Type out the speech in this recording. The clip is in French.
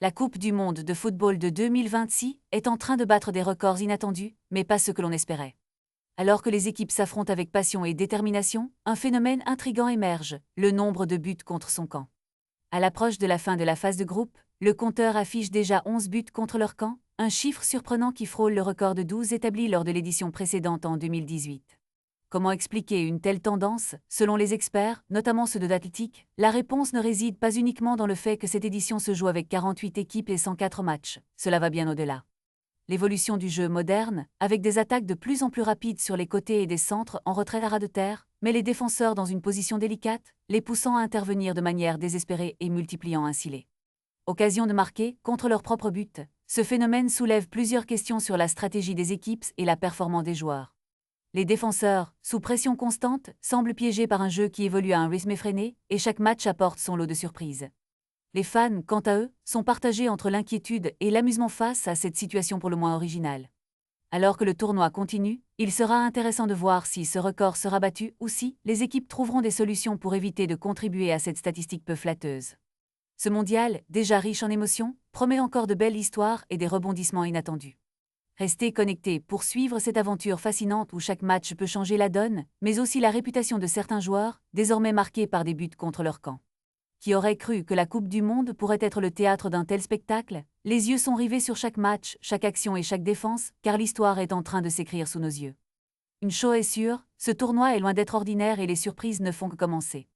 La Coupe du monde de football de 2026 est en train de battre des records inattendus, mais pas ceux que l'on espérait. Alors que les équipes s'affrontent avec passion et détermination, un phénomène intrigant émerge, le nombre de buts contre son camp. À l'approche de la fin de la phase de groupe, le compteur affiche déjà 11 buts contre leur camp, un chiffre surprenant qui frôle le record de 12 établi lors de l'édition précédente en 2018. Comment expliquer une telle tendance? Selon les experts, notamment ceux de l'Athletic, la réponse ne réside pas uniquement dans le fait que cette édition se joue avec 48 équipes et 104 matchs, cela va bien au-delà. L'évolution du jeu moderne, avec des attaques de plus en plus rapides sur les côtés et des centres en retrait à ras de terre, met les défenseurs dans une position délicate, les poussant à intervenir de manière désespérée et multipliant ainsi les occasions de marquer contre leur propre but. Ce phénomène soulève plusieurs questions sur la stratégie des équipes et la performance des joueurs. Les défenseurs, sous pression constante, semblent piégés par un jeu qui évolue à un rythme effréné, et chaque match apporte son lot de surprises. Les fans, quant à eux, sont partagés entre l'inquiétude et l'amusement face à cette situation pour le moins originale. Alors que le tournoi continue, il sera intéressant de voir si ce record sera battu ou si les équipes trouveront des solutions pour éviter de contribuer à cette statistique peu flatteuse. Ce mondial, déjà riche en émotions, promet encore de belles histoires et des rebondissements inattendus. Restez connectés pour suivre cette aventure fascinante où chaque match peut changer la donne, mais aussi la réputation de certains joueurs, désormais marqués par des buts contre leur camp. Qui aurait cru que la Coupe du Monde pourrait être le théâtre d'un tel spectacle? Les yeux sont rivés sur chaque match, chaque action et chaque défense, car l'histoire est en train de s'écrire sous nos yeux. Une chose est sûre, ce tournoi est loin d'être ordinaire et les surprises ne font que commencer.